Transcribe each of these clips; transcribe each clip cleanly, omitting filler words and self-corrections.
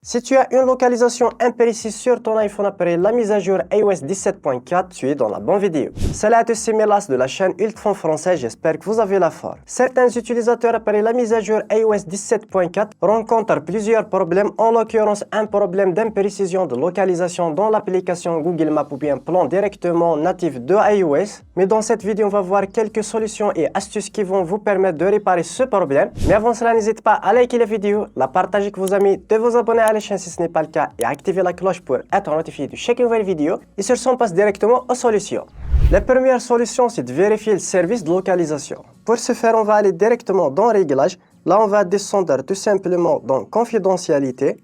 Si tu as une localisation imprécise sur ton iPhone après la mise à jour iOS 17.4, tu es dans la bonne vidéo. Salut à tous, c'est Melas de la chaîne Ultfon Français, j'espère que vous avez la forme. Certains utilisateurs après la mise à jour iOS 17.4 rencontrent plusieurs problèmes, en l'occurrence un problème d'imprécision de localisation dans l'application Google Maps ou bien plan directement natif de iOS. Mais dans cette vidéo, on va voir quelques solutions et astuces qui vont vous permettre de réparer ce problème. Mais avant cela, n'hésitez pas à liker la vidéo, la partager avec vos amis, de vous abonner à la chaîne si ce n'est pas le cas et activer la cloche pour être notifié de chaque nouvelle vidéo. Et sur ce, on passe directement aux solutions. La première solution, c'est de vérifier le service de localisation. Pour ce faire, on va aller directement dans Réglages. Là, on va descendre tout simplement dans Confidentialité.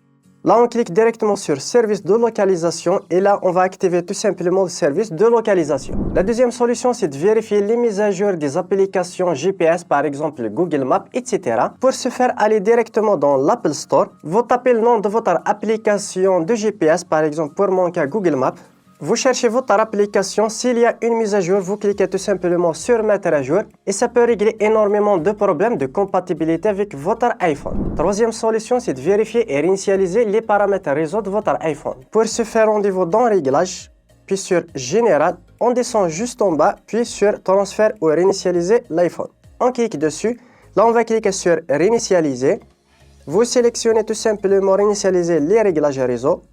Là, on clique directement sur Service de localisation et là, on va activer tout simplement le service de localisation. La deuxième solution, c'est de vérifier les mises à jour des applications GPS, par exemple Google Maps, etc. Pour ce faire, allez directement dans l'Apple Store. Vous tapez le nom de votre application de GPS, par exemple pour mon cas Google Maps. Vous cherchez votre application, s'il y a une mise à jour, vous cliquez tout simplement sur mettre à jour et ça peut régler énormément de problèmes de compatibilité avec votre iPhone. Troisième solution, c'est de vérifier et réinitialiser les paramètres réseau de votre iPhone. Pour ce faire, rendez-vous dans Réglages, puis sur Général, on descend juste en bas, puis sur Transfert ou réinitialiser l'iPhone. On clique dessus, là on va cliquer sur Réinitialiser. Vous sélectionnez tout simplement Réinitialiser les réglages réseau.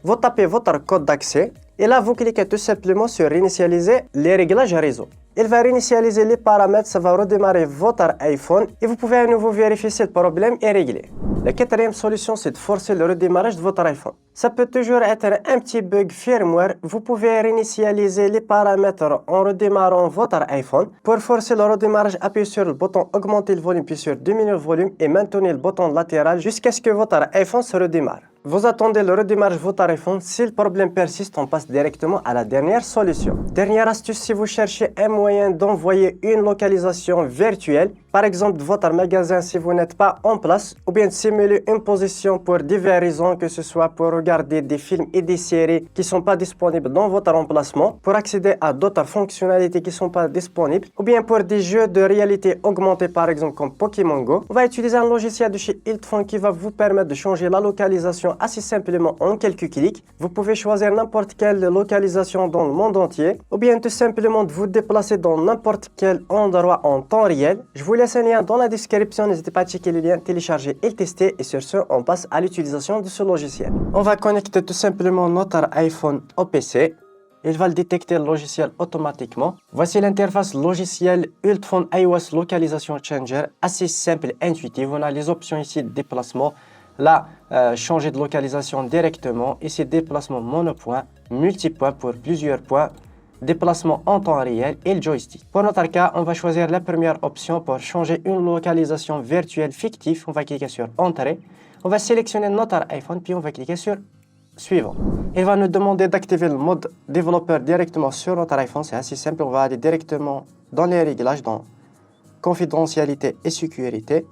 Vous tapez votre code d'accès et là vous cliquez tout simplement sur réinitialiser les réglages réseau. Il va réinitialiser les paramètres, ça va redémarrer votre iPhone et vous pouvez à nouveau vérifier si le problème est réglé. La quatrième solution, c'est de forcer le redémarrage de votre iPhone. Ça peut toujours être un petit bug firmware. Vous pouvez réinitialiser les paramètres en redémarrant votre iPhone. Pour forcer le redémarrage, appuyez sur le bouton augmenter le volume puis sur diminuer le volume et maintenez le bouton latéral jusqu'à ce que votre iPhone se redémarre. Vous attendez le redémarrage de votre iPhone. Si le problème persiste, on passe directement à la dernière solution. Dernière astuce, si vous cherchez un moyen d'envoyer une localisation virtuelle, par exemple de votre magasin si vous n'êtes pas en place, ou bien de simuler une position pour diverses raisons, que ce soit pour regarder des films et des séries qui ne sont pas disponibles dans votre emplacement, pour accéder à d'autres fonctionnalités qui ne sont pas disponibles, ou bien pour des jeux de réalité augmentée par exemple comme Pokémon Go, on va utiliser un logiciel de chez Ultfon qui va vous permettre de changer la localisation assez simplement en quelques clics. Vous pouvez choisir n'importe quelle localisation dans le monde entier, ou bien tout simplement de vous déplacer dans n'importe quel endroit en temps réel. Je vous laisse un lien dans la description, n'hésitez pas à checker le lien, télécharger et le tester. Et sur ce, on passe à l'utilisation de ce logiciel. On va connecter tout simplement notre iPhone au PC. Il va le détecter le logiciel automatiquement. Voici l'interface logiciel Ultfon iOS Localisation Changer, assez simple et intuitive. On a les options ici de déplacement. Là, changer de localisation directement. Ici, déplacement monopoint, multipoint pour plusieurs points, déplacement en temps réel et le joystick. Pour notre cas, on va choisir la première option pour changer une localisation virtuelle fictive. On va cliquer sur Entrée. On va sélectionner notre iPhone, puis on va cliquer sur Suivant. Il va nous demander d'activer le mode développeur directement sur notre iPhone. C'est assez simple. On va aller directement dans les réglages, dans Confidentialité et Sécurité.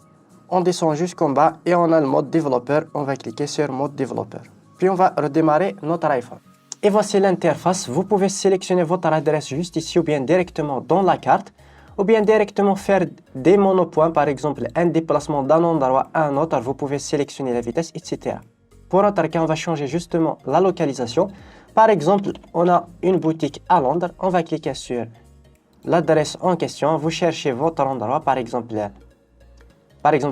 On descend jusqu'en bas et on a le mode développeur. On va cliquer sur mode développeur. Puis on va redémarrer notre iPhone. Et voici l'interface. Vous pouvez sélectionner votre adresse juste ici ou bien directement dans la carte. Ou bien directement faire des monopoints. Par exemple, un déplacement d'un endroit à un autre. Vous pouvez sélectionner la vitesse, etc. Pour notre cas, on va changer justement la localisation. Par exemple, on a une boutique à Londres. On va cliquer sur l'adresse en question. Vous cherchez votre endroit, par exemple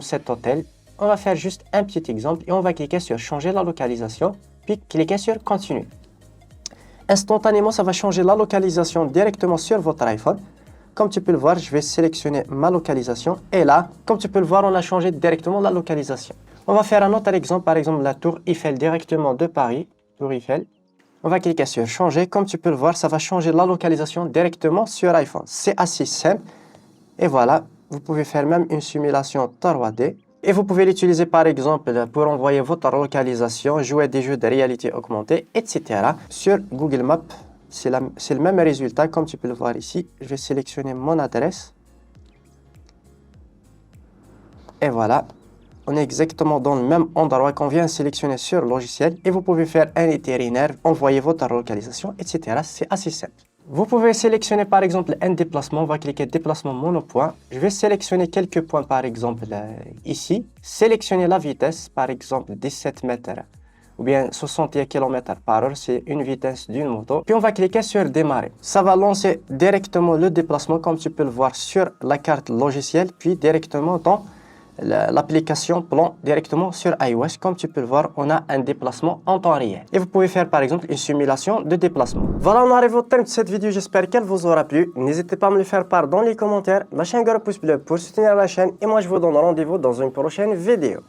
cet hôtel. On va faire juste un petit exemple et on va cliquer sur changer la localisation, puis cliquer sur continuer. Instantanément, ça va changer la localisation directement sur votre iPhone. Comme tu peux le voir, je vais sélectionner ma localisation et là, comme tu peux le voir, on a changé directement la localisation. On va faire un autre exemple, par exemple la tour Eiffel directement de Paris, tour Eiffel. On va cliquer sur changer. Comme tu peux le voir, ça va changer la localisation directement sur iPhone. C'est assez simple. Et voilà. Vous pouvez faire même une simulation 3D. Et vous pouvez l'utiliser par exemple pour envoyer votre localisation, jouer des jeux de réalité augmentée, etc. Sur Google Maps, c'est le même résultat comme tu peux le voir ici. Je vais sélectionner mon adresse. Et voilà. On est exactement dans le même endroit qu'on vient de sélectionner sur le logiciel. Et vous pouvez faire un itinéraire, envoyer votre localisation, etc. C'est assez simple. Vous pouvez sélectionner par exemple un déplacement. On va cliquer déplacement monopoint. Je vais sélectionner quelques points par exemple ici. Sélectionner la vitesse, par exemple 17 mètres ou bien 61 km par heure, c'est une vitesse d'une moto. Puis on va cliquer sur démarrer. Ça va lancer directement le déplacement comme tu peux le voir sur la carte logicielle, puis directement dans l'application plan directement sur iOS. Comme tu peux le voir, on a un déplacement en temps réel. Et vous pouvez faire par exemple une simulation de déplacement. Voilà, on arrive au terme de cette vidéo. J'espère qu'elle vous aura plu. N'hésitez pas à me le faire part dans les commentaires. Lâchez un gros pouce bleu pour soutenir la chaîne. Et moi, je vous donne rendez-vous dans une prochaine vidéo.